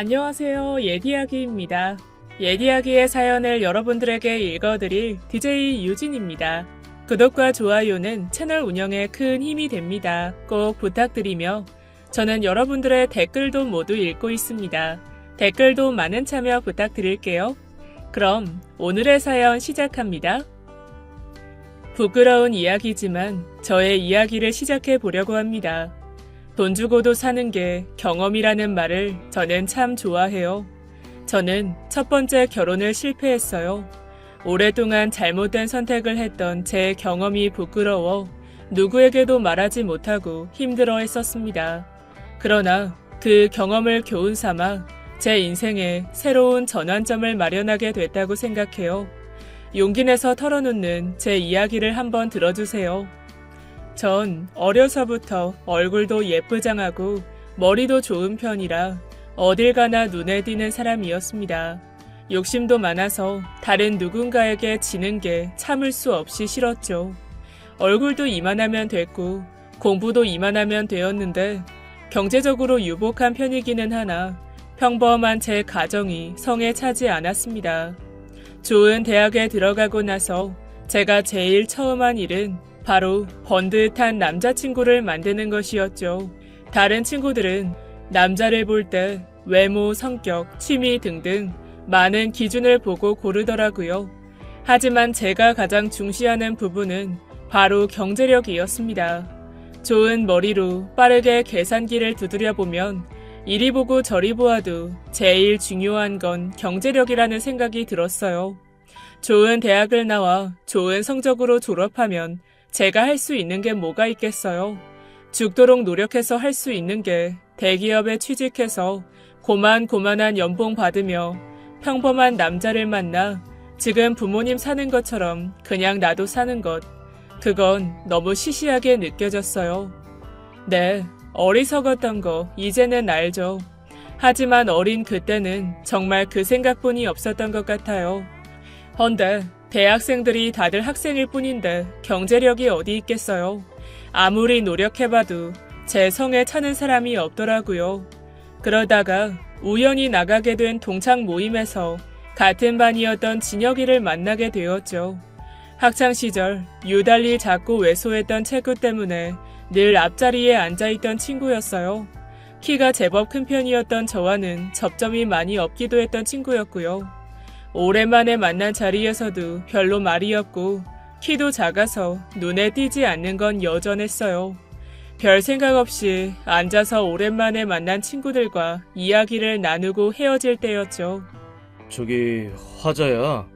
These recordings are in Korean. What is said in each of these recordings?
안녕하세요. 예디야기입니다. 예디야기의 사연을 여러분들에게 읽어드릴 DJ 유진입니다. 구독과 좋아요는 채널 운영에 큰 힘이 됩니다. 꼭 부탁드리며 저는 여러분들의 댓글도 모두 읽고 있습니다. 댓글도 많은 참여 부탁드릴게요. 그럼 오늘의 사연 시작합니다. 부끄러운 이야기지만 저의 이야기를 시작해 보려고 합니다. 돈 주고도 사는 게 경험이라는 말을 저는 참 좋아해요. 저는 첫 번째 결혼을 실패했어요. 오랫동안 잘못된 선택을 했던 제 경험이 부끄러워 누구에게도 말하지 못하고 힘들어 했었습니다. 그러나 그 경험을 교훈 삼아 제 인생에 새로운 전환점을 마련하게 됐다고 생각해요. 용기 내서 털어놓는 제 이야기를 한번 들어주세요. 전 어려서부터 얼굴도 예쁘장하고 머리도 좋은 편이라 어딜 가나 눈에 띄는 사람이었습니다. 욕심도 많아서 다른 누군가에게 지는 게 참을 수 없이 싫었죠. 얼굴도 이만하면 됐고 공부도 이만하면 되었는데 경제적으로 유복한 편이기는 하나 평범한 제 가정이 성에 차지 않았습니다. 좋은 대학에 들어가고 나서 제가 제일 처음 한 일은 바로 번듯한 남자친구를 만드는 것이었죠. 다른 친구들은 남자를 볼 때 외모, 성격, 취미 등등 많은 기준을 보고 고르더라고요. 하지만 제가 가장 중시하는 부분은 바로 경제력이었습니다. 좋은 머리로 빠르게 계산기를 두드려보면 이리 보고 저리 보아도 제일 중요한 건 경제력이라는 생각이 들었어요. 좋은 대학을 나와 좋은 성적으로 졸업하면 제가 할 수 있는 게 뭐가 있겠어요? 죽도록 노력해서 할 수 있는 게 대기업에 취직해서 고만고만한 연봉 받으며 평범한 남자를 만나 지금 부모님 사는 것처럼 그냥 나도 사는 것. 그건 너무 시시하게 느껴졌어요. 네, 어리석었던 거 이제는 알죠. 하지만 어린 그때는 정말 그 생각뿐이 없었던 것 같아요. 헌데 대학생들이 다들 학생일 뿐인데 경제력이 어디 있겠어요. 아무리 노력해봐도 제 성에 차는 사람이 없더라고요. 그러다가 우연히 나가게 된 동창 모임에서 같은 반이었던 진혁이를 만나게 되었죠. 학창시절 유달리 작고 왜소했던 체구 때문에 늘 앞자리에 앉아있던 친구였어요. 키가 제법 큰 편이었던 저와는 접점이 많이 없기도 했던 친구였고요. 오랜만에 만난 자리에서도 별로 말이 없고 키도 작아서 눈에 띄지 않는 건 여전했어요. 별 생각 없이 앉아서 오랜만에 만난 친구들과 이야기를 나누고 헤어질 때였죠. 저기 화자야.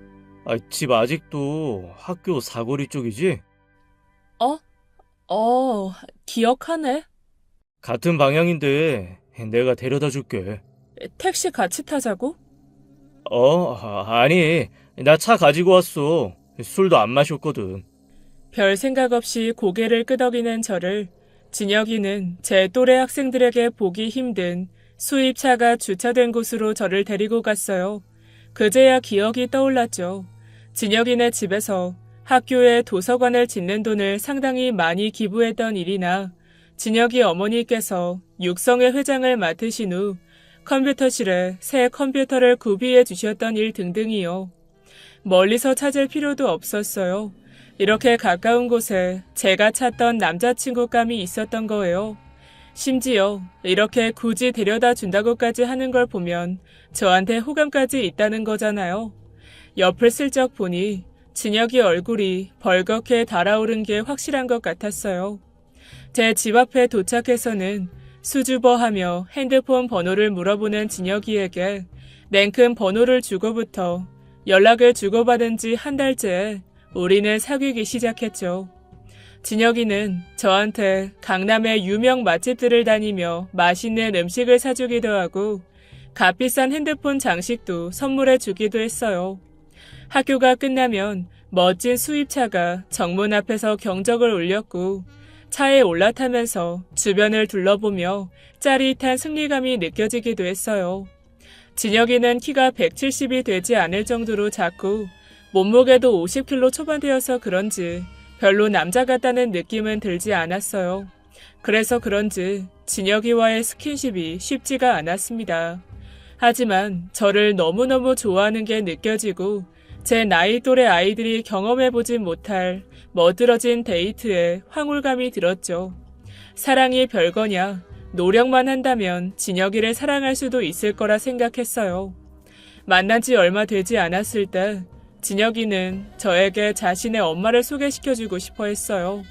집 아직도 학교 사거리 쪽이지? 기억하네. 같은 방향인데 내가 데려다 줄게. 택시 같이 타자고? 아니, 나 차 가지고 왔어. 술도 안 마셨거든. 별 생각 없이 고개를 끄덕이는 저를 진혁이는 제 또래 학생들에게 보기 힘든 수입차가 주차된 곳으로 저를 데리고 갔어요. 그제야 기억이 떠올랐죠. 진혁이네 집에서 학교에 도서관을 짓는 돈을 상당히 많이 기부했던 일이나 진혁이 어머니께서 육성회 회장을 맡으신 후 컴퓨터실에 새 컴퓨터를 구비해 주셨던 일 등등이요. 멀리서 찾을 필요도 없었어요. 이렇게 가까운 곳에 제가 찾던 남자친구감이 있었던 거예요. 심지어 이렇게 굳이 데려다 준다고까지 하는 걸 보면 저한테 호감까지 있다는 거잖아요. 옆을 슬쩍 보니 진혁이 얼굴이 벌겋게 달아오른 게 확실한 것 같았어요. 제 집 앞에 도착해서는 수줍어하며 핸드폰 번호를 물어보는 진혁이에게 냉큼 번호를 주고부터 연락을 주고받은 지 한 달째 우리는 사귀기 시작했죠. 진혁이는 저한테 강남의 유명 맛집들을 다니며 맛있는 음식을 사주기도 하고 값비싼 핸드폰 장식도 선물해 주기도 했어요. 학교가 끝나면 멋진 수입차가 정문 앞에서 경적을 울렸고 차에 올라타면서 주변을 둘러보며 짜릿한 승리감이 느껴지기도 했어요. 진혁이는 키가 170이 되지 않을 정도로 작고 몸무게도 50kg 초반대여서 그런지 별로 남자 같다는 느낌은 들지 않았어요. 그래서 그런지 진혁이와의 스킨십이 쉽지가 않았습니다. 하지만 저를 너무너무 좋아하는 게 느껴지고 제 나이 또래 아이들이 경험해보진 못할 멋들어진 데이트에 황홀감이 들었죠. 사랑이 별거냐, 노력만 한다면 진혁이를 사랑할 수도 있을 거라 생각했어요. 만난 지 얼마 되지 않았을 때 진혁이는 저에게 자신의 엄마를 소개시켜주고 싶어 했어요.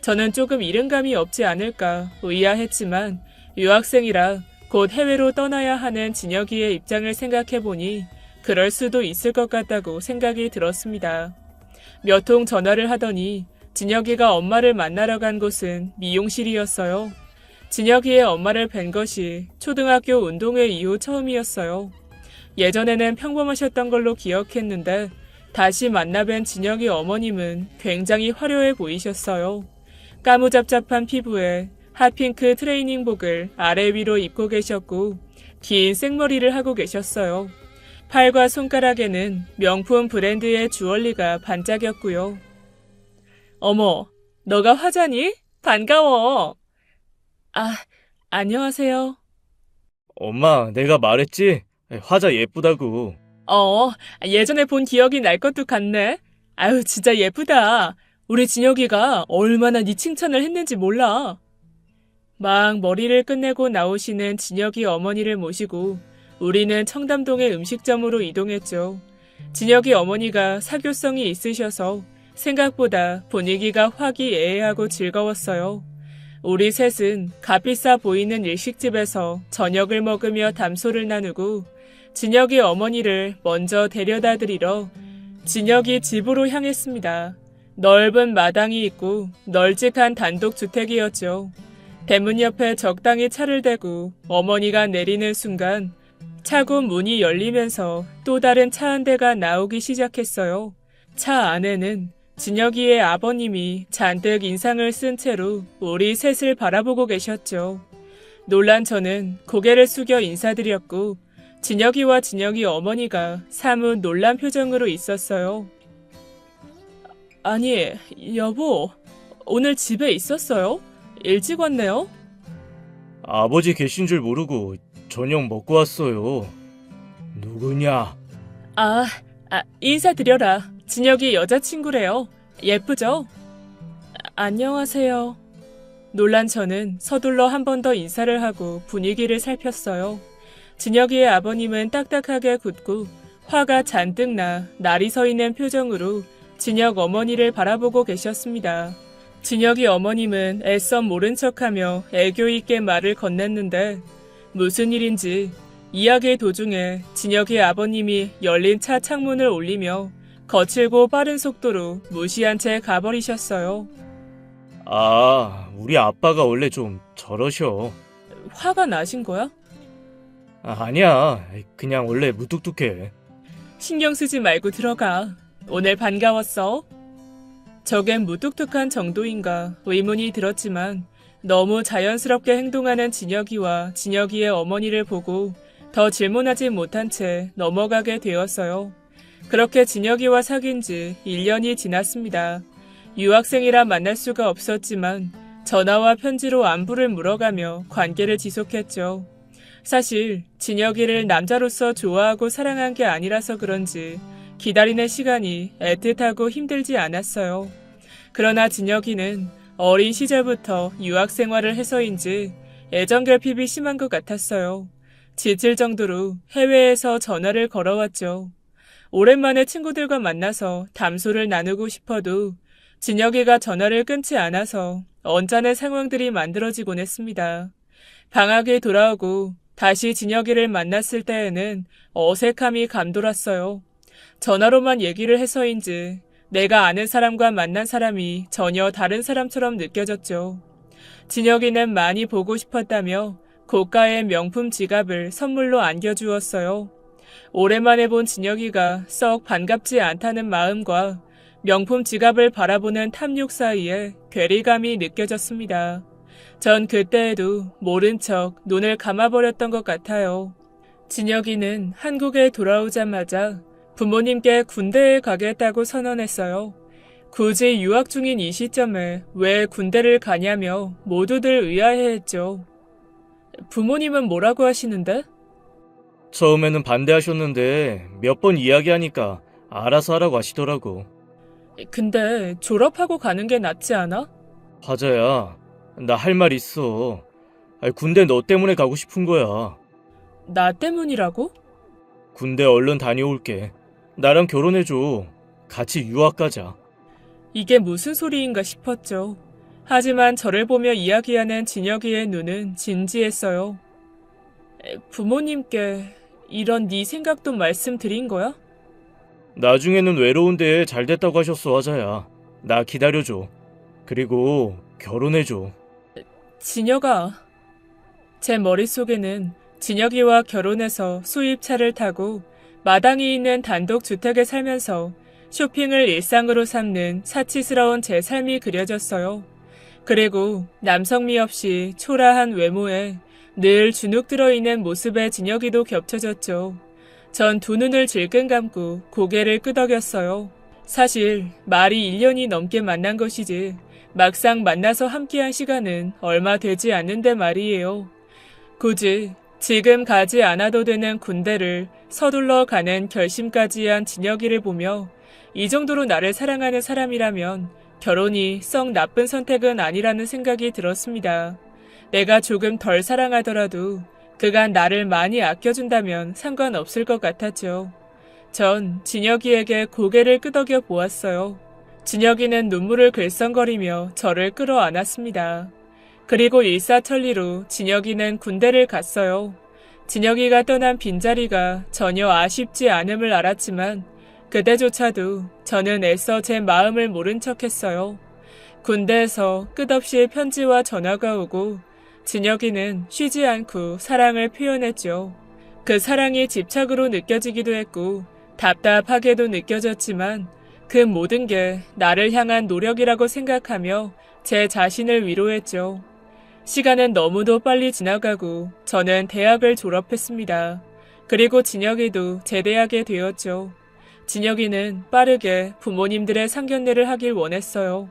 저는 조금 이른감이 없지 않을까 의아했지만 유학생이라 곧 해외로 떠나야 하는 진혁이의 입장을 생각해보니 그럴 수도 있을 것 같다고 생각이 들었습니다. 몇 통 전화를 하더니 진혁이가 엄마를 만나러 간 곳은 미용실이었어요. 진혁이의 엄마를 뵌 것이 초등학교 운동회 이후 처음이었어요. 예전에는 평범하셨던 걸로 기억했는데 다시 만나뵌 진혁이 어머님은 굉장히 화려해 보이셨어요. 까무잡잡한 피부에 핫핑크 트레이닝복을 아래 위로 입고 계셨고 긴 생머리를 하고 계셨어요. 팔과 손가락에는 명품 브랜드의 주얼리가 반짝였고요. 어머, 너가 화자니? 반가워. 아, 안녕하세요. 엄마, 내가 말했지? 화자 예쁘다고. 예전에 본 기억이 날 것도 같네. 아유, 진짜 예쁘다. 우리 진혁이가 얼마나 네 칭찬을 했는지 몰라. 막 머리를 끝내고 나오시는 진혁이 어머니를 모시고 우리는 청담동의 음식점으로 이동했죠. 진혁이 어머니가 사교성이 있으셔서 생각보다 분위기가 화기애애하고 즐거웠어요. 우리 셋은 값비싸 보이는 일식집에서 저녁을 먹으며 담소를 나누고 진혁이 어머니를 먼저 데려다 드리러 진혁이 집으로 향했습니다. 넓은 마당이 있고 널찍한 단독주택이었죠. 대문 옆에 적당히 차를 대고 어머니가 내리는 순간 차고 문이 열리면서 또 다른 차 한 대가 나오기 시작했어요. 차 안에는 진혁이의 아버님이 잔뜩 인상을 쓴 채로 우리 셋을 바라보고 계셨죠. 놀란 저는 고개를 숙여 인사드렸고 진혁이와 진혁이 어머니가 사뭇 놀란 표정으로 있었어요. 아니, 여보, 오늘 집에 있었어요? 일찍 왔네요? 아버지 계신 줄 모르고 저녁 먹고 왔어요. 누구냐? 인사드려라. 진혁이 여자친구래요. 예쁘죠? 안녕하세요. 놀란 저는 서둘러 한 번 더 인사를 하고 분위기를 살폈어요. 진혁이의 아버님은 딱딱하게 굳고 화가 잔뜩 나 날이 서 있는 표정으로 진혁 어머니를 바라보고 계셨습니다. 진혁이 어머님은 애써 모른 척하며 애교 있게 말을 건넸는데 무슨 일인지 이야기 도중에 진혁이 아버님이 열린 차 창문을 올리며 거칠고 빠른 속도로 무시한 채 가버리셨어요. 우리 아빠가 원래 좀 저러셔. 화가 나신 거야? 아니야, 그냥 원래 무뚝뚝해. 신경 쓰지 말고 들어가. 오늘 반가웠어. 저겐 무뚝뚝한 정도인가 의문이 들었지만 너무 자연스럽게 행동하는 진혁이와 진혁이의 어머니를 보고 더 질문하지 못한 채 넘어가게 되었어요. 그렇게 진혁이와 사귄 지 1년이 지났습니다. 유학생이라 만날 수가 없었지만 전화와 편지로 안부를 물어가며 관계를 지속했죠. 사실 진혁이를 남자로서 좋아하고 사랑한 게 아니라서 그런지 기다리는 시간이 애틋하고 힘들지 않았어요. 그러나 진혁이는 어린 시절부터 유학 생활을 해서인지 애정 결핍이 심한 것 같았어요. 지칠 정도로 해외에서 전화를 걸어왔죠. 오랜만에 친구들과 만나서 담소를 나누고 싶어도 진혁이가 전화를 끊지 않아서 언짢은 상황들이 만들어지곤 했습니다. 방학에 돌아오고 다시 진혁이를 만났을 때에는 어색함이 감돌았어요. 전화로만 얘기를 해서인지 내가 아는 사람과 만난 사람이 전혀 다른 사람처럼 느껴졌죠. 진혁이는 많이 보고 싶었다며 고가의 명품 지갑을 선물로 안겨주었어요. 오랜만에 본 진혁이가 썩 반갑지 않다는 마음과 명품 지갑을 바라보는 탐욕 사이에 괴리감이 느껴졌습니다. 전 그때에도 모른 척 눈을 감아버렸던 것 같아요. 진혁이는 한국에 돌아오자마자 부모님께 군대에 가겠다고 선언했어요. 굳이 유학 중인 이 시점에 왜 군대를 가냐며 모두들 의아해했죠. 부모님은 뭐라고 하시는데? 처음에는 반대하셨는데 몇 번 이야기하니까 알아서 하라고 하시더라고. 근데 졸업하고 가는 게 낫지 않아? 화자야, 나 할 말 있어. 군대 너 때문에 가고 싶은 거야. 나 때문이라고? 군대 얼른 다녀올게. 나랑 결혼해줘. 같이 유학 가자. 이게 무슨 소리인가 싶었죠. 하지만 저를 보며 이야기하는 진혁이의 눈은 진지했어요. 부모님께 이런 네 생각도 말씀드린 거야? 나중에는 외로운데 잘 됐다고 하셨어, 화자야. 나 기다려줘. 그리고 결혼해줘. 진혁아. 제 머릿속에는 진혁이와 결혼해서 수입차를 타고 마당이 있는 단독주택에 살면서 쇼핑을 일상으로 삼는 사치스러운 제 삶이 그려졌어요. 그리고 남성미 없이 초라한 외모에 늘 주눅 들어있는 모습의 진혁이도 겹쳐졌죠. 전 두 눈을 질끈 감고 고개를 끄덕였어요. 사실 말이 1년이 넘게 만난 것이지 막상 만나서 함께한 시간은 얼마 되지 않는데 말이에요. 굳이 지금 가지 않아도 되는 군대를 서둘러 가는 결심까지 한 진혁이를 보며 이 정도로 나를 사랑하는 사람이라면 결혼이 썩 나쁜 선택은 아니라는 생각이 들었습니다. 내가 조금 덜 사랑하더라도 그간 나를 많이 아껴준다면 상관없을 것 같았죠. 전 진혁이에게 고개를 끄덕여 보았어요. 진혁이는 눈물을 글썽거리며 저를 끌어안았습니다. 그리고 일사천리로 진혁이는 군대를 갔어요. 진혁이가 떠난 빈자리가 전혀 아쉽지 않음을 알았지만 그때조차도 저는 애써 제 마음을 모른 척했어요. 군대에서 끝없이 편지와 전화가 오고 진혁이는 쉬지 않고 사랑을 표현했죠. 그 사랑이 집착으로 느껴지기도 했고 답답하게도 느껴졌지만 그 모든 게 나를 향한 노력이라고 생각하며 제 자신을 위로했죠. 시간은 너무도 빨리 지나가고 저는 대학을 졸업했습니다. 그리고 진혁이도 재대하게 되었죠. 진혁이는 빠르게 부모님들의 상견례를 하길 원했어요.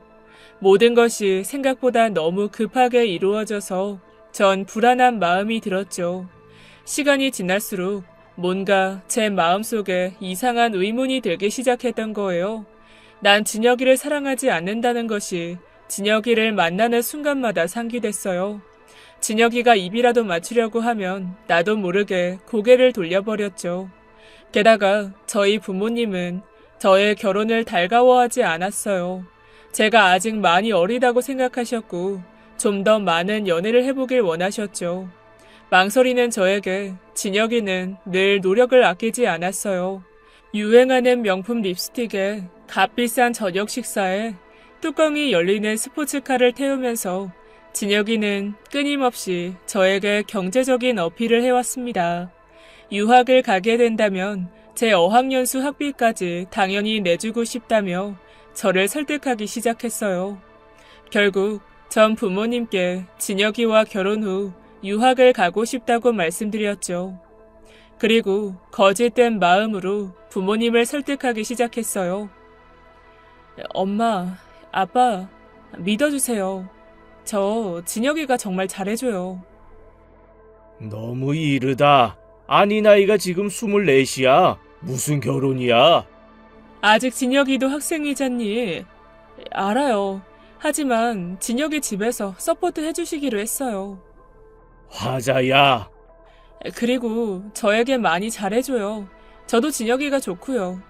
모든 것이 생각보다 너무 급하게 이루어져서 전 불안한 마음이 들었죠. 시간이 지날수록 뭔가 제 마음속에 이상한 의문이 들기 시작했던 거예요. 난 진혁이를 사랑하지 않는다는 것이 진혁이를 만나는 순간마다 상기됐어요. 진혁이가 입이라도 맞추려고 하면 나도 모르게 고개를 돌려버렸죠. 게다가 저희 부모님은 저의 결혼을 달가워하지 않았어요. 제가 아직 많이 어리다고 생각하셨고 좀 더 많은 연애를 해보길 원하셨죠. 망설이는 저에게 진혁이는 늘 노력을 아끼지 않았어요. 유행하는 명품 립스틱에 값비싼 저녁 식사에 뚜껑이 열리는 스포츠카를 태우면서 진혁이는 끊임없이 저에게 경제적인 어필을 해왔습니다. 유학을 가게 된다면 제 어학연수 학비까지 당연히 내주고 싶다며 저를 설득하기 시작했어요. 결국 전 부모님께 진혁이와 결혼 후 유학을 가고 싶다고 말씀드렸죠. 그리고 거짓된 마음으로 부모님을 설득하기 시작했어요. 엄마, 아빠, 믿어주세요. 저 진혁이가 정말 잘해줘요. 너무 이르다. 아니 나이가 지금 24이야. 무슨 결혼이야? 아직 진혁이도 학생이잖니. 알아요. 하지만 진혁이 집에서 서포트 해주시기로 했어요. 화자야. 그리고 저에게 많이 잘해줘요. 저도 진혁이가 좋고요.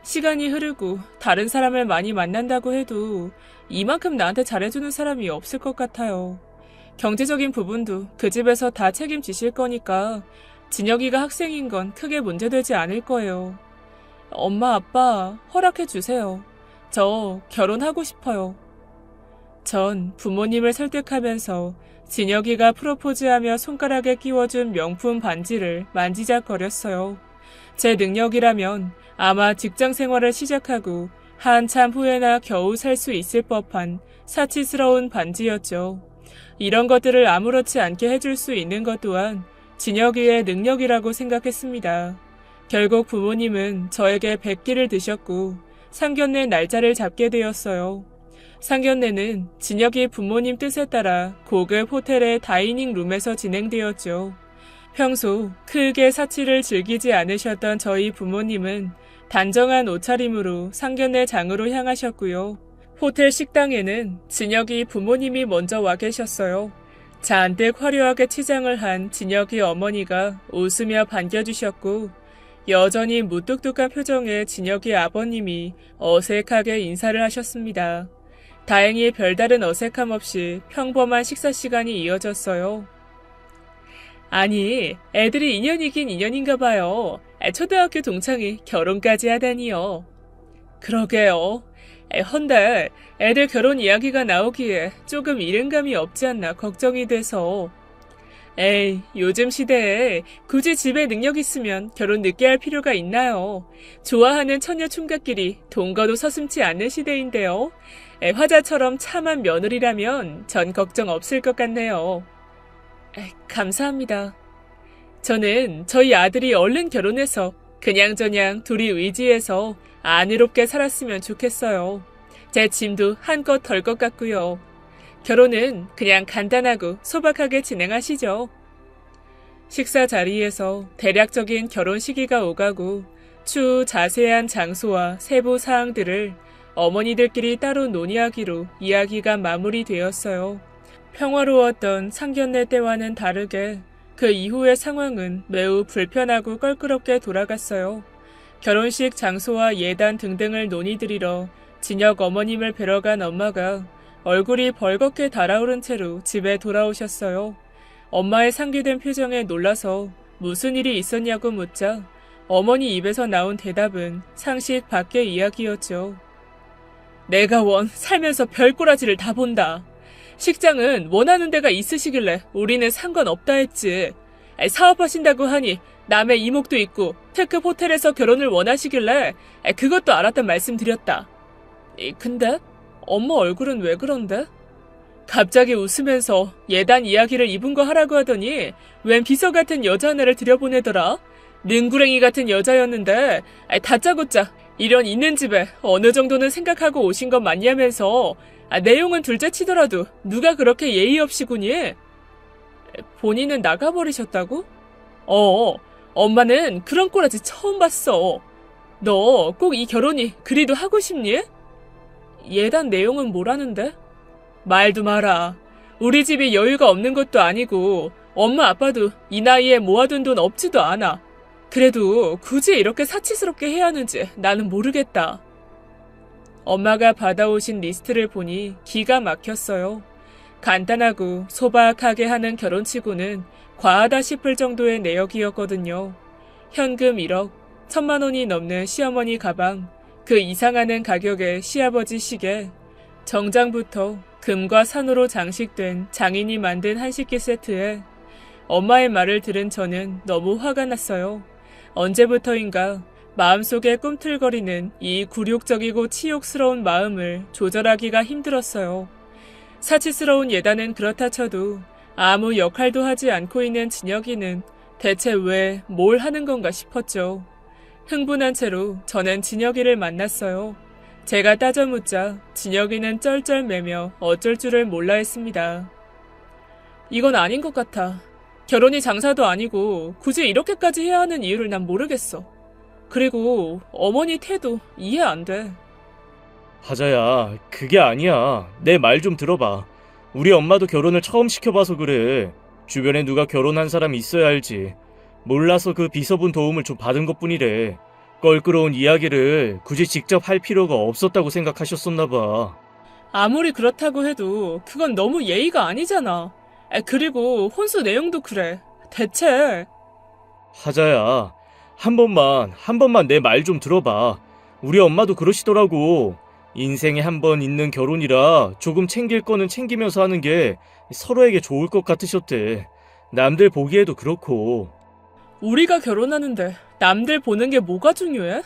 시간이 흐르고 다른 사람을 많이 만난다고 해도 이만큼 나한테 잘해주는 사람이 없을 것 같아요. 경제적인 부분도 그 집에서 다 책임지실 거니까 진혁이가 학생인 건 크게 문제되지 않을 거예요. 엄마, 아빠 허락해 주세요. 저 결혼하고 싶어요. 전 부모님을 설득하면서 진혁이가 프로포즈하며 손가락에 끼워준 명품 반지를 만지작거렸어요. 제 능력이라면 아마 직장 생활을 시작하고 한참 후에나 겨우 살 수 있을 법한 사치스러운 반지였죠. 이런 것들을 아무렇지 않게 해줄 수 있는 것 또한 진혁이의 능력이라고 생각했습니다. 결국 부모님은 저에게 백기를 드셨고 상견례 날짜를 잡게 되었어요. 상견례는 진혁이 부모님 뜻에 따라 고급 호텔의 다이닝 룸에서 진행되었죠. 평소 크게 사치를 즐기지 않으셨던 저희 부모님은 단정한 옷차림으로 상견례 장으로 향하셨고요. 호텔 식당에는 진혁이 부모님이 먼저 와 계셨어요. 잔뜩 화려하게 치장을 한 진혁이 어머니가 웃으며 반겨주셨고 여전히 무뚝뚝한 표정의 진혁이 아버님이 어색하게 인사를 하셨습니다. 다행히 별다른 어색함 없이 평범한 식사 시간이 이어졌어요. 아니, 애들이 인연이긴 인연인가 봐요. 초등학교 동창이 결혼까지 하다니요. 그러게요. 헌데 애들 결혼 이야기가 나오기에 조금 이른감이 없지 않나 걱정이 돼서. 에이, 요즘 시대에 굳이 집에 능력 있으면 결혼 늦게 할 필요가 있나요? 좋아하는 처녀 총각끼리 동거도 서슴지 않는 시대인데요. 화자처럼 참한 며느리라면 전 걱정 없을 것 같네요. 감사합니다. 저는 저희 아들이 얼른 결혼해서 그냥저냥 둘이 의지해서 안이롭게 살았으면 좋겠어요. 제 짐도 한껏 덜 것 같고요. 결혼은 그냥 간단하고 소박하게 진행하시죠. 식사 자리에서 대략적인 결혼 시기가 오가고 추후 자세한 장소와 세부 사항들을 어머니들끼리 따로 논의하기로 이야기가 마무리되었어요. 평화로웠던 상견례 때와는 다르게 그 이후의 상황은 매우 불편하고 껄끄럽게 돌아갔어요. 결혼식 장소와 예단 등등을 논의드리러 진혁 어머님을 뵈러 간 엄마가 얼굴이 벌겋게 달아오른 채로 집에 돌아오셨어요. 엄마의 상기된 표정에 놀라서 무슨 일이 있었냐고 묻자 어머니 입에서 나온 대답은 상식 밖의 이야기였죠. 내가 살면서 별꼬라지를 다 본다. 식장은 원하는 데가 있으시길래 우리는 상관없다 했지. 사업하신다고 하니 남의 이목도 있고 특급 호텔에서 결혼을 원하시길래 그것도 알았단 말씀드렸다. 근데 엄마 얼굴은 왜 그런데? 갑자기 웃으면서 예단 이야기를 입은 거 하라고 하더니 웬 비서 같은 여자 하나를 들여보내더라. 능구랭이 같은 여자였는데 다짜고짜 이런 있는 집에 어느 정도는 생각하고 오신 건 맞냐면서 내용은 둘째 치더라도 누가 그렇게 예의 없이 구니? 본인은 나가버리셨다고? 엄마는 그런 꼬라지 처음 봤어. 너 꼭 이 결혼이 그리도 하고 싶니? 예단 내용은 뭐라는데? 말도 마라. 우리 집이 여유가 없는 것도 아니고 엄마 아빠도 이 나이에 모아둔 돈 없지도 않아. 그래도 굳이 이렇게 사치스럽게 해야 하는지 나는 모르겠다. 엄마가 받아오신 리스트를 보니 기가 막혔어요. 간단하고 소박하게 하는 결혼치고는 과하다 싶을 정도의 내역이었거든요. 현금 1억, 1,000만 원이 넘는 시어머니 가방, 그 이상하는 가격의 시아버지 시계, 정장부터 금과 산으로 장식된 장인이 만든 한식기 세트에 엄마의 말을 들은 저는 너무 화가 났어요. 언제부터인가 마음속에 꿈틀거리는 이 굴욕적이고 치욕스러운 마음을 조절하기가 힘들었어요. 사치스러운 예단은 그렇다 쳐도 아무 역할도 하지 않고 있는 진혁이는 대체 왜 뭘 하는 건가 싶었죠. 흥분한 채로 저는 진혁이를 만났어요. 제가 따져 묻자 진혁이는 쩔쩔매며 어쩔 줄을 몰라 했습니다. 이건 아닌 것 같아. 결혼이 장사도 아니고 굳이 이렇게까지 해야 하는 이유를 난 모르겠어. 그리고 어머니 태도 이해 안 돼. 하자야, 그게 아니야. 내 말 좀 들어봐. 우리 엄마도 결혼을 처음 시켜봐서 그래. 주변에 누가 결혼한 사람이 있어야 알지. 몰라서 그 비서분 도움을 좀 받은 것뿐이래. 껄끄러운 이야기를 굳이 직접 할 필요가 없었다고 생각하셨었나봐. 아무리 그렇다고 해도 그건 너무 예의가 아니잖아. 그리고 혼수 내용도 그래. 대체. 하자야, 한 번만 내 말 좀 들어봐. 우리 엄마도 그러시더라고. 인생에 한 번 있는 결혼이라 조금 챙길 거는 챙기면서 하는 게 서로에게 좋을 것 같으셨대. 남들 보기에도 그렇고. 우리가 결혼하는데 남들 보는 게 뭐가 중요해?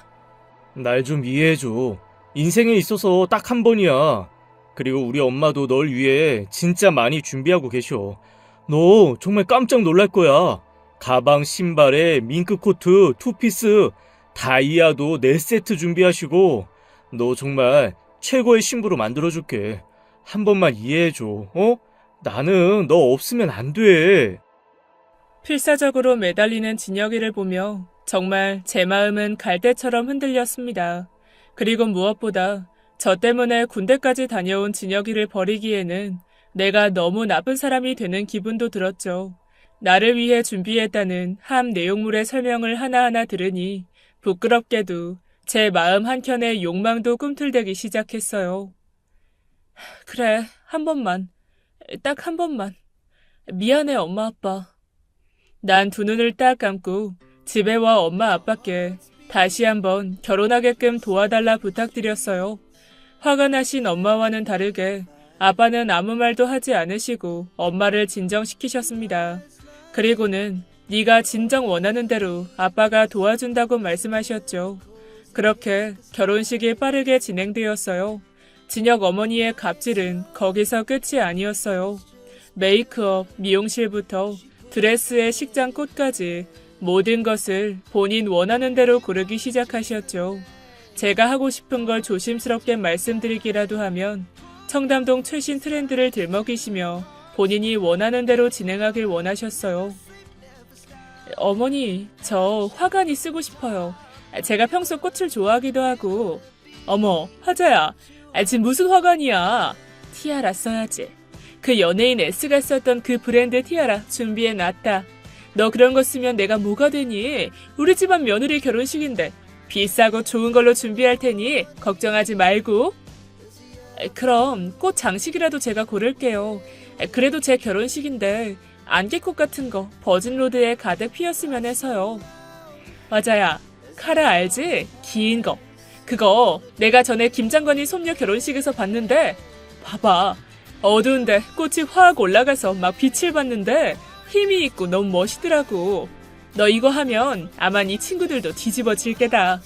날 좀 이해해줘. 인생에 있어서 딱 한 번이야. 그리고 우리 엄마도 널 위해 진짜 많이 준비하고 계셔. 너 정말 깜짝 놀랄 거야. 가방, 신발에 밍크 코트, 투피스, 다이아도 4세트 준비하시고 너 정말 최고의 신부로 만들어줄게. 한 번만 이해해줘. 나는 너 없으면 안 돼. 필사적으로 매달리는 진혁이를 보며 정말 제 마음은 갈대처럼 흔들렸습니다. 그리고 무엇보다 저 때문에 군대까지 다녀온 진혁이를 버리기에는 내가 너무 나쁜 사람이 되는 기분도 들었죠. 나를 위해 준비했다는 함 내용물의 설명을 하나하나 들으니 부끄럽게도 제 마음 한켠에 욕망도 꿈틀대기 시작했어요. 그래, 한 번만. 딱 한 번만. 미안해, 엄마, 아빠. 난 두 눈을 딱 감고 집에 와 엄마 아빠께 다시 한번 결혼하게끔 도와달라 부탁드렸어요. 화가 나신 엄마와는 다르게 아빠는 아무 말도 하지 않으시고 엄마를 진정시키셨습니다. 그리고는 네가 진정 원하는 대로 아빠가 도와준다고 말씀하셨죠. 그렇게 결혼식이 빠르게 진행되었어요. 진혁 어머니의 갑질은 거기서 끝이 아니었어요. 메이크업, 미용실부터 드레스의 식장꽃까지 모든 것을 본인 원하는 대로 고르기 시작하셨죠. 제가 하고 싶은 걸 조심스럽게 말씀드리기라도 하면 청담동 최신 트렌드를 들먹이시며 본인이 원하는 대로 진행하길 원하셨어요. 어머니, 저 화관이 쓰고 싶어요. 제가 평소 꽃을 좋아하기도 하고. 어머, 화자야. 지금 무슨 화관이야. 티아라 써야지. 그 연예인 S가 썼던 그 브랜드 티아라 준비해놨다. 너 그런 거 쓰면 내가 뭐가 되니? 우리 집안 며느리 결혼식인데 비싸고 좋은 걸로 준비할 테니 걱정하지 말고. 그럼 꽃 장식이라도 제가 고를게요. 그래도 제 결혼식인데 안개꽃 같은 거 버진로드에 가득 피었으면 해서요. 맞아야, 카라 알지? 긴 거. 그거 내가 전에 김장관이 손녀 결혼식에서 봤는데 봐봐. 어두운데 꽃이 확 올라가서 막 빛을 받는데 힘이 있고 너무 멋있더라고. 너 이거 하면 아마 네 친구들도 뒤집어질 게다.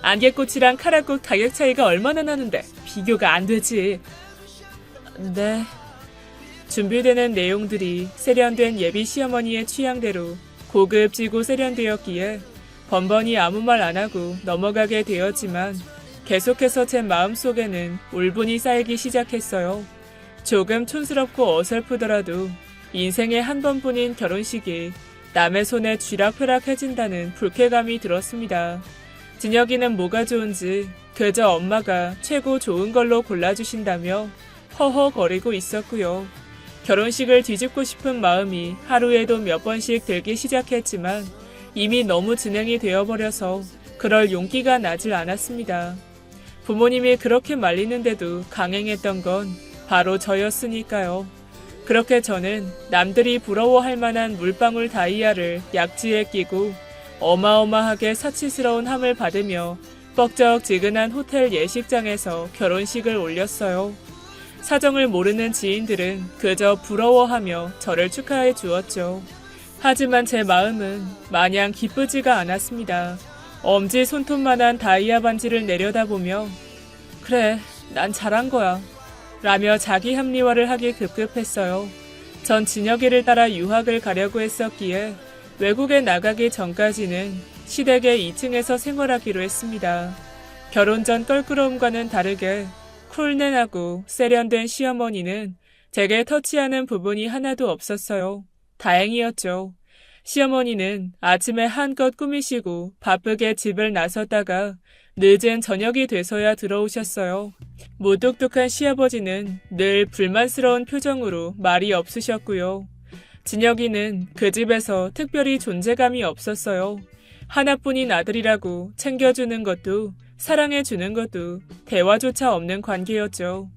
안개꽃이랑 카라꽃 가격 차이가 얼마나 나는데 비교가 안 되지. 네. 준비되는 내용들이 세련된 예비 시어머니의 취향대로 고급지고 세련되었기에 번번이 아무 말 안 하고 넘어가게 되었지만 계속해서 제 마음속에는 울분이 쌓이기 시작했어요. 조금 촌스럽고 어설프더라도 인생에 한 번뿐인 결혼식이 남의 손에 쥐락펴락해진다는 불쾌감이 들었습니다. 진혁이는 뭐가 좋은지 그저 엄마가 최고 좋은 걸로 골라주신다며 허허거리고 있었고요. 결혼식을 뒤집고 싶은 마음이 하루에도 몇 번씩 들기 시작했지만 이미 너무 진행이 되어버려서 그럴 용기가 나질 않았습니다. 부모님이 그렇게 말리는데도 강행했던 건 바로 저였으니까요. 그렇게 저는 남들이 부러워할 만한 물방울 다이아를 약지에 끼고 어마어마하게 사치스러운 함을 받으며 뻑적지근한 호텔 예식장에서 결혼식을 올렸어요. 사정을 모르는 지인들은 그저 부러워하며 저를 축하해 주었죠. 하지만 제 마음은 마냥 기쁘지가 않았습니다. 엄지 손톱만한 다이아 반지를 내려다보며 그래, 난 잘한 거야 라며 자기 합리화를 하기 급급했어요. 전 진혁이를 따라 유학을 가려고 했었기에 외국에 나가기 전까지는 시댁의 2층에서 생활하기로 했습니다. 결혼 전 껄끄러움과는 다르게 쿨내나고 세련된 시어머니는 제게 터치하는 부분이 하나도 없었어요. 다행이었죠. 시어머니는 아침에 한껏 꾸미시고 바쁘게 집을 나섰다가 늦은 저녁이 돼서야 들어오셨어요. 무뚝뚝한 시아버지는 늘 불만스러운 표정으로 말이 없으셨고요. 진혁이는 그 집에서 특별히 존재감이 없었어요. 하나뿐인 아들이라고 챙겨주는 것도 사랑해주는 것도 대화조차 없는 관계였죠.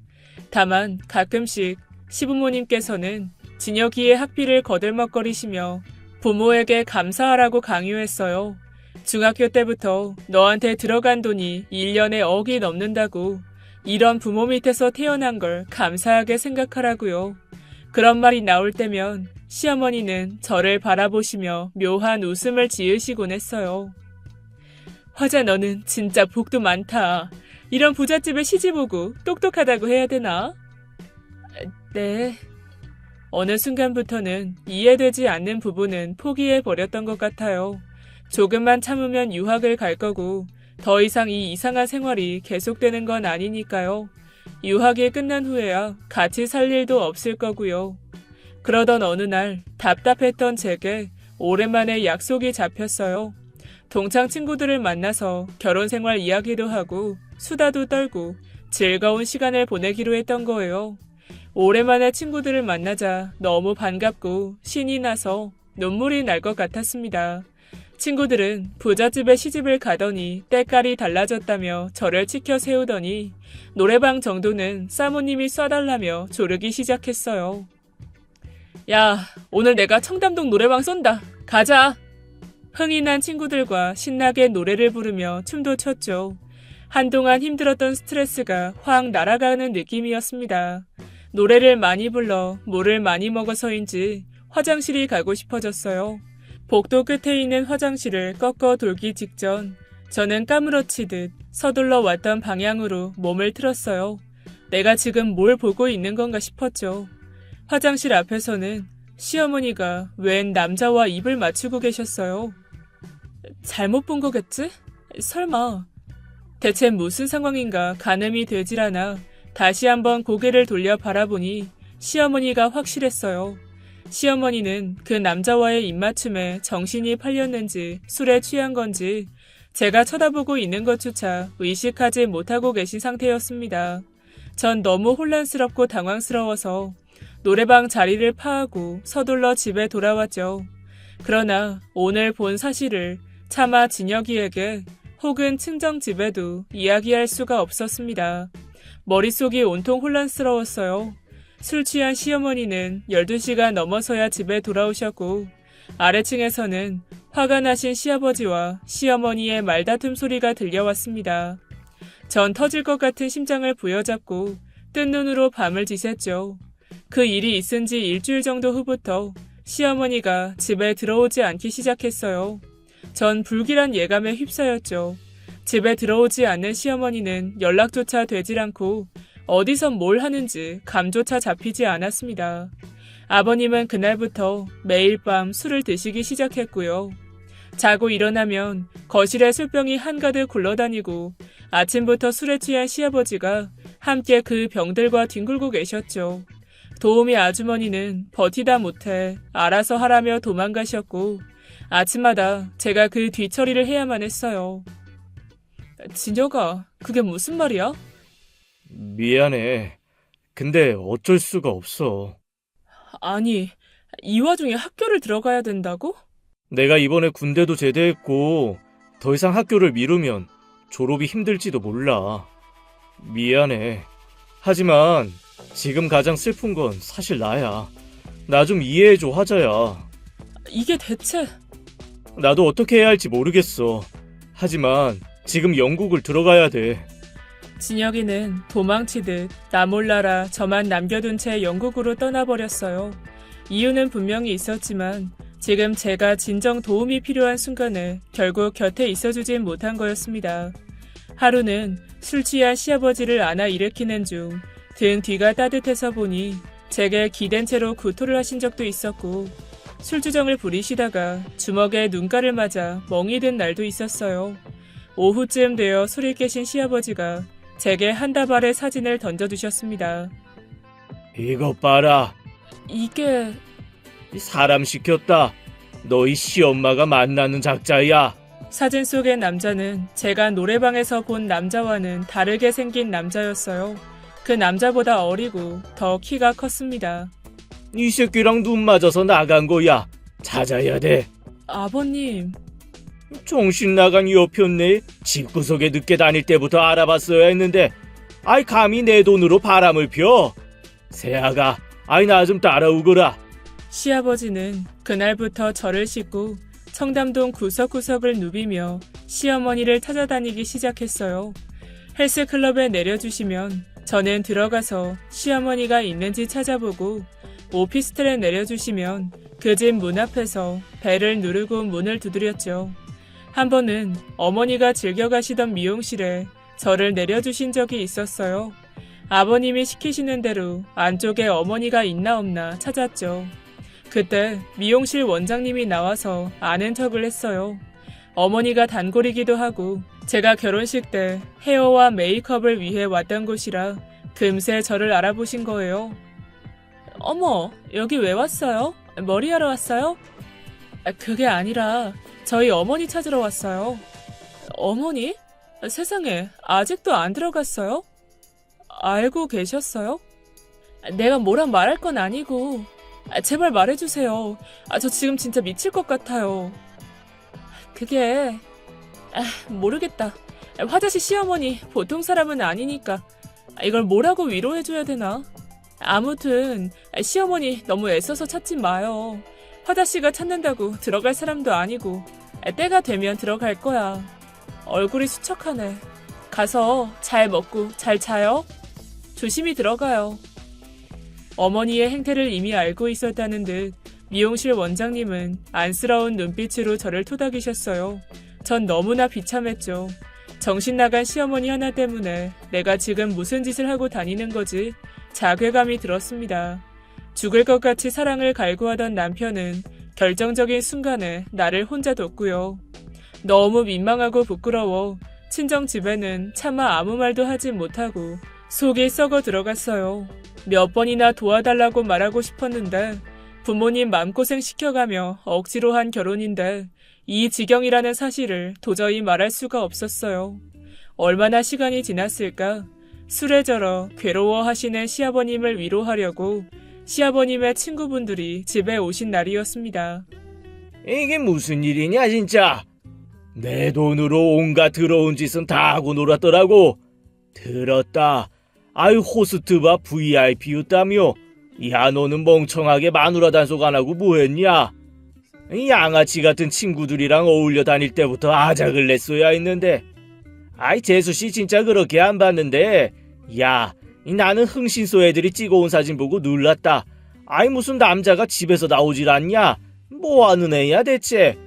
다만 가끔씩 시부모님께서는 진혁이의 학비를 거들먹거리시며 부모에게 감사하라고 강요했어요. 중학교 때부터 너한테 들어간 돈이 1년에 억이 넘는다고 이런 부모 밑에서 태어난 걸 감사하게 생각하라고요. 그런 말이 나올 때면 시어머니는 저를 바라보시며 묘한 웃음을 지으시곤 했어요. 화자 너는 진짜 복도 많다. 이런 부잣집에 시집 오고 똑똑하다고 해야 되나? 네. 어느 순간부터는 이해되지 않는 부분은 포기해버렸던 것 같아요. 조금만 참으면 유학을 갈 거고 더 이상 이 이상한 생활이 계속되는 건 아니니까요. 유학이 끝난 후에야 같이 살 일도 없을 거고요. 그러던 어느 날 답답했던 제게 오랜만에 약속이 잡혔어요. 동창 친구들을 만나서 결혼 생활 이야기도 하고 수다도 떨고 즐거운 시간을 보내기로 했던 거예요. 오랜만에 친구들을 만나자 너무 반갑고 신이 나서 눈물이 날 것 같았습니다. 친구들은 부잣집에 시집을 가더니 때깔이 달라졌다며 저를 치켜 세우더니 노래방 정도는 사모님이 쏴달라며 조르기 시작했어요. 야, 오늘 내가 청담동 노래방 쏜다. 가자. 흥이 난 친구들과 신나게 노래를 부르며 춤도 췄죠. 한동안 힘들었던 스트레스가 확 날아가는 느낌이었습니다. 노래를 많이 불러 물을 많이 먹어서인지 화장실이 가고 싶어졌어요. 복도 끝에 있는 화장실을 꺾어 돌기 직전 저는 까무러치듯 서둘러 왔던 방향으로 몸을 틀었어요. 내가 지금 뭘 보고 있는 건가 싶었죠. 화장실 앞에서는 시어머니가 웬 남자와 입을 맞추고 계셨어요. 잘못 본 거겠지? 설마. 대체 무슨 상황인가 가늠이 되질 않아 다시 한번 고개를 돌려 바라보니 시어머니가 확실했어요. 시어머니는 그 남자와의 입맞춤에 정신이 팔렸는지 술에 취한 건지 제가 쳐다보고 있는 것조차 의식하지 못하고 계신 상태였습니다. 전 너무 혼란스럽고 당황스러워서 노래방 자리를 파하고 서둘러 집에 돌아왔죠. 그러나 오늘 본 사실을 차마 진혁이에게 혹은 친정집에도 이야기할 수가 없었습니다. 머릿속이 온통 혼란스러웠어요. 술 취한 시어머니는 12시가 넘어서야 집에 돌아오셨고 아래층에서는 화가 나신 시아버지와 시어머니의 말다툼 소리가 들려왔습니다. 전 터질 것 같은 심장을 부여잡고 뜬 눈으로 밤을 지샜죠. 그 일이 있은 지 일주일 정도 후부터 시어머니가 집에 들어오지 않기 시작했어요. 전 불길한 예감에 휩싸였죠. 집에 들어오지 않는 시어머니는 연락조차 되질 않고 어디서 뭘 하는지 감조차 잡히지 않았습니다. 아버님은 그날부터 매일 밤 술을 드시기 시작했고요. 자고 일어나면 거실에 술병이 한가득 굴러다니고 아침부터 술에 취한 시아버지가 함께 그 병들과 뒹굴고 계셨죠. 도우미 아주머니는 버티다 못해 알아서 하라며 도망가셨고 아침마다 제가 그 뒤처리를 해야만 했어요. 진혁아, 그게 무슨 말이야? 미안해. 근데 어쩔 수가 없어. 아니, 이 와중에 학교를 들어가야 된다고? 내가 이번에 군대도 제대했고 더 이상 학교를 미루면 졸업이 힘들지도 몰라. 미안해. 하지만 지금 가장 슬픈 건 사실 나야. 나 좀 이해해줘, 화자야. 이게 대체... 나도 어떻게 해야 할지 모르겠어. 하지만 지금 영국을 들어가야 돼. 진혁이는 도망치듯 나 몰라라 저만 남겨둔 채 영국으로 떠나버렸어요. 이유는 분명히 있었지만 지금 제가 진정 도움이 필요한 순간에 결국 곁에 있어주진 못한 거였습니다. 하루는 술 취한 시아버지를 안아 일으키는 중 등 뒤가 따뜻해서 보니 제게 기댄 채로 구토를 하신 적도 있었고 술주정을 부리시다가 주먹에 눈가를 맞아 멍이 든 날도 있었어요. 오후쯤 되어 술이 깨신 시아버지가 제게 한 다발의 사진을 던져주셨습니다. 이것 봐라. 이게... 사람 시켰다. 너희 시엄마가 만나는 작자야. 사진 속의 남자는 제가 노래방에서 본 남자와는 다르게 생긴 남자였어요. 그 남자보다 어리고 더 키가 컸습니다. 이 새끼랑 눈 맞아서 나간 거야. 찾아야 돼. 아버님... 정신 나간 여편네. 집구석에 늦게 다닐 때부터 알아봤어야 했는데 아이 감히 내 돈으로 바람을 펴. 새아가 아이 나 좀 따라오거라. 시아버지는 그날부터 저를 싣고 청담동 구석구석을 누비며 시어머니를 찾아다니기 시작했어요. 헬스클럽에 내려주시면 저는 들어가서 시어머니가 있는지 찾아보고 오피스텔에 내려주시면 그 집 문 앞에서 벨을 누르고 문을 두드렸죠. 한 번은 어머니가 즐겨 가시던 미용실에 저를 내려주신 적이 있었어요. 아버님이 시키시는 대로 안쪽에 어머니가 있나 없나 찾았죠. 그때 미용실 원장님이 나와서 아는 척을 했어요. 어머니가 단골이기도 하고 제가 결혼식 때 헤어와 메이크업을 위해 왔던 곳이라 금세 저를 알아보신 거예요. 어머, 여기 왜 왔어요? 머리하러 왔어요? 그게 아니라 저희 어머니 찾으러 왔어요. 어머니? 세상에, 아직도 안 들어갔어요? 알고 계셨어요? 내가 뭐라 말할 건 아니고, 제발 말해주세요. 저 지금 진짜 미칠 것 같아요. 그게, 모르겠다. 화자씨 시어머니 보통 사람은 아니니까 이걸 뭐라고 위로해줘야 되나? 아무튼 시어머니 너무 애써서 찾지 마요. 화자씨가 찾는다고 들어갈 사람도 아니고 때가 되면 들어갈 거야. 얼굴이 수척하네. 가서 잘 먹고 잘 자요. 조심히 들어가요. 어머니의 행태를 이미 알고 있었다는 듯 미용실 원장님은 안쓰러운 눈빛으로 저를 토닥이셨어요. 전 너무나 비참했죠. 정신 나간 시어머니 하나 때문에 내가 지금 무슨 짓을 하고 다니는 거지? 자괴감이 들었습니다. 죽을 것 같이 사랑을 갈구하던 남편은 결정적인 순간에 나를 혼자 뒀고요. 너무 민망하고 부끄러워 친정 집에는 차마 아무 말도 하지 못하고 속이 썩어 들어갔어요. 몇 번이나 도와달라고 말하고 싶었는데 부모님 마음고생 시켜가며 억지로 한 결혼인데 이 지경이라는 사실을 도저히 말할 수가 없었어요. 얼마나 시간이 지났을까? 술에 절어 괴로워하시는 시아버님을 위로하려고 시아버님의 친구분들이 집에 오신 날이었습니다. 이게 무슨 일이냐 진짜. 내 돈으로 온갖 더러운 짓은 다 하고 놀았더라고. 들었다. 아유 호스트바 VIP였다며. 야 너는 멍청하게 마누라 단속 안 하고 뭐했냐? 이 양아치 같은 친구들이랑 어울려 다닐 때부터 아작을 냈어야 했는데. 아이 재수씨 진짜 그렇게 안 봤는데. 야 나는 흥신소 애들이 찍어온 사진 보고 놀랐다. 아이 무슨 남자가 집에서 나오질 않냐? 뭐하는 애야 대체?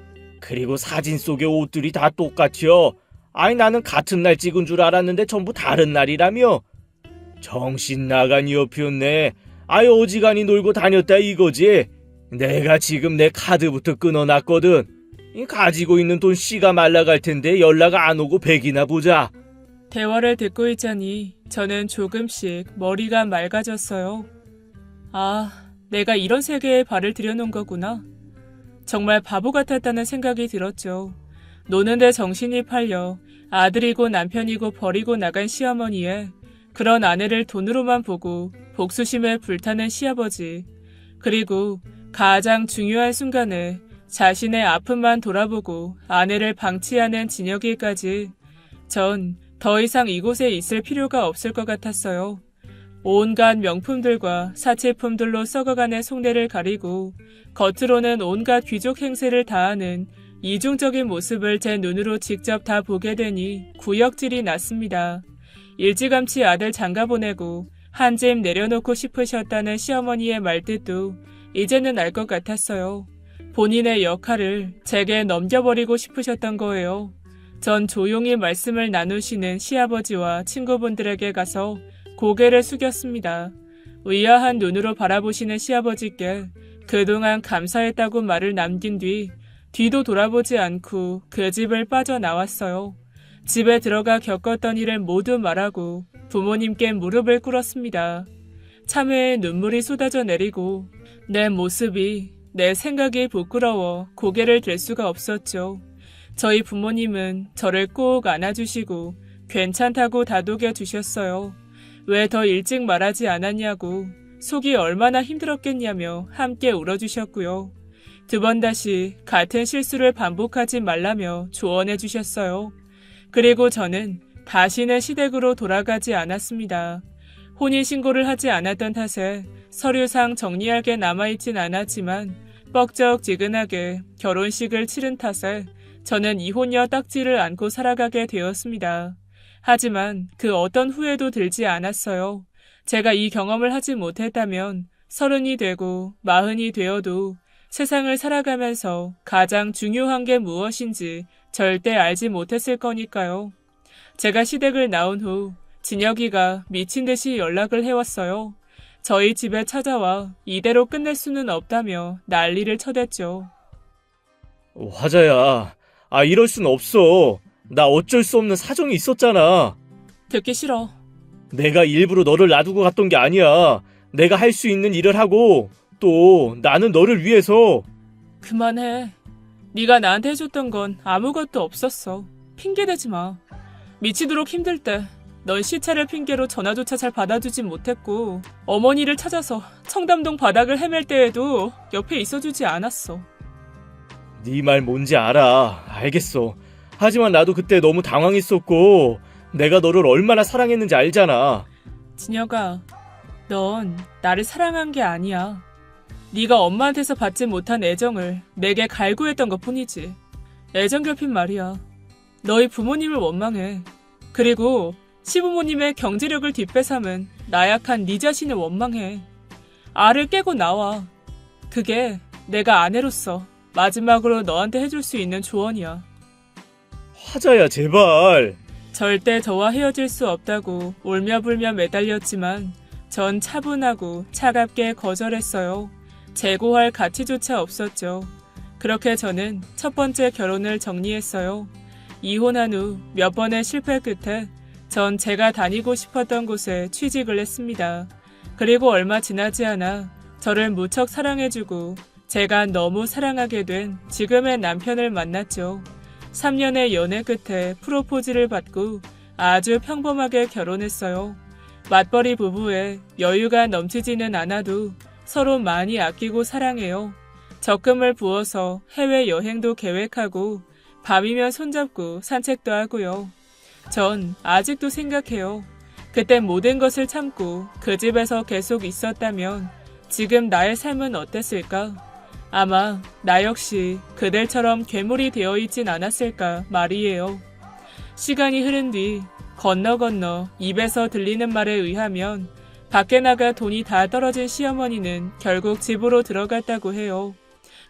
그리고 사진 속의 옷들이 다 똑같여. 아이 나는 같은 날 찍은 줄 알았는데 전부 다른 날이라며. 정신 나간 여편네. 아이 어지간히 놀고 다녔다 이거지. 내가 지금 내 카드부터 끊어놨거든. 가지고 있는 돈 씨가 말라갈 텐데 연락 안 오고 백이나 보자. 대화를 듣고 있자니 저는 조금씩 머리가 맑아졌어요. 아, 내가 이런 세계에 발을 들여놓은 거구나. 정말 바보 같았다는 생각이 들었죠. 노는데 정신이 팔려 아들이고 남편이고 버리고 나간 시어머니에 그런 아내를 돈으로만 보고 복수심에 불타는 시아버지. 그리고 가장 중요한 순간에 자신의 아픔만 돌아보고 아내를 방치하는 진혁이까지 전 더 이상 이곳에 있을 필요가 없을 것 같았어요. 온갖 명품들과 사치품들로 썩어가는 속내를 가리고 겉으로는 온갖 귀족 행세를 다하는 이중적인 모습을 제 눈으로 직접 다 보게 되니 구역질이 났습니다. 일찌감치 아들 장가보내고 한 집 내려놓고 싶으셨다는 시어머니의 말뜻도 이제는 알 것 같았어요. 본인의 역할을 제게 넘겨버리고 싶으셨던 거예요. 전 조용히 말씀을 나누시는 시아버지와 친구분들에게 가서 고개를 숙였습니다. 의아한 눈으로 바라보시는 시아버지께 그동안 감사했다고 말을 남긴 뒤도 돌아보지 않고 그 집을 빠져나왔어요. 집에 들어가 겪었던 일을 모두 말하고 부모님께 무릎을 꿇었습니다. 참회의 눈물이 쏟아져 내리고 내 모습이, 내 생각이 부끄러워 고개를 들 수가 없었죠. 저희 부모님은 저를 꼭 안아주시고 괜찮다고 다독여 주셨어요. 왜 더 일찍 말하지 않았냐고 속이 얼마나 힘들었겠냐며 함께 울어주셨고요. 두 번 다시 같은 실수를 반복하지 말라며 조언해 주셨어요. 그리고 저는 다시는 시댁으로 돌아가지 않았습니다. 혼인신고를 하지 않았던 탓에 서류상 정리할 게 남아있진 않았지만 뻑적지근하게 결혼식을 치른 탓에 저는 이혼녀 딱지를 안고 살아가게 되었습니다. 하지만 그 어떤 후회도 들지 않았어요. 제가 이 경험을 하지 못했다면 30이 되고 40이 되어도 세상을 살아가면서 가장 중요한 게 무엇인지 절대 알지 못했을 거니까요. 제가 시댁을 나온 후 진혁이가 미친 듯이 연락을 해왔어요. 저희 집에 찾아와 이대로 끝낼 수는 없다며 난리를 쳐댔죠. 화자야, 이럴 순 없어. 나 어쩔 수 없는 사정이 있었잖아. 듣기 싫어. 내가 일부러 너를 놔두고 갔던 게 아니야. 내가 할 수 있는 일을 하고 또 나는 너를 위해서. 그만해. 네가 나한테 해줬던 건 아무것도 없었어. 핑계대지 마. 미치도록 힘들 때 넌 시차를 핑계로 전화조차 잘 받아주진 못했고 어머니를 찾아서 청담동 바닥을 헤맬 때에도 옆에 있어주지 않았어. 네 말 뭔지 알아. 알겠어. 하지만 나도 그때 너무 당황했었고 내가 너를 얼마나 사랑했는지 알잖아. 진혁아, 넌 나를 사랑한 게 아니야. 네가 엄마한테서 받지 못한 애정을 내게 갈구했던 것뿐이지. 애정 결핍 말이야. 너희 부모님을 원망해. 그리고 시부모님의 경제력을 뒷배삼은 나약한 네 자신을 원망해. 알을 깨고 나와. 그게 내가 아내로서 마지막으로 너한테 해줄 수 있는 조언이야. 화자야, 제발. 절대 저와 헤어질 수 없다고 울며불며 매달렸지만 전 차분하고 차갑게 거절했어요. 재고할 가치조차 없었죠. 그렇게 저는 첫 번째 결혼을 정리했어요. 이혼한 후 몇 번의 실패 끝에 전 제가 다니고 싶었던 곳에 취직을 했습니다. 그리고 얼마 지나지 않아 저를 무척 사랑해주고 제가 너무 사랑하게 된 지금의 남편을 만났죠. 3년의 연애 끝에 프로포즈를 받고 아주 평범하게 결혼했어요. 맞벌이 부부에 여유가 넘치지는 않아도 서로 많이 아끼고 사랑해요. 적금을 부어서 해외여행도 계획하고 밤이면 손잡고 산책도 하고요. 전 아직도 생각해요. 그때 모든 것을 참고 그 집에서 계속 있었다면 지금 나의 삶은 어땠을까? 아마 나 역시 그들처럼 괴물이 되어 있진 않았을까 말이에요. 시간이 흐른 뒤 건너 입에서 들리는 말에 의하면 밖에 나가 돈이 다 떨어진 시어머니는 결국 집으로 들어갔다고 해요.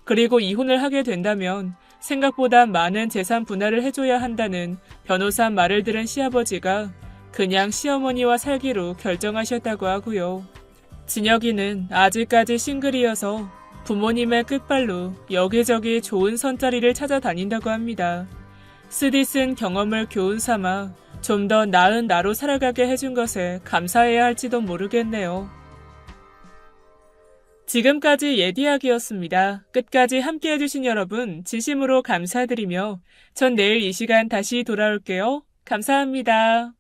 그리고 이혼을 하게 된다면 생각보다 많은 재산 분할을 해줘야 한다는 변호사 말을 들은 시아버지가 그냥 시어머니와 살기로 결정하셨다고 하고요. 진혁이는 아직까지 싱글이어서 부모님의 끝발로 여기저기 좋은 선자리를 찾아다닌다고 합니다. 쓰디 쓴 경험을 교훈 삼아 좀 더 나은 나로 살아가게 해준 것에 감사해야 할지도 모르겠네요. 지금까지 예디학이었습니다. 끝까지 함께 해주신 여러분 진심으로 감사드리며 전 내일 이 시간 다시 돌아올게요. 감사합니다.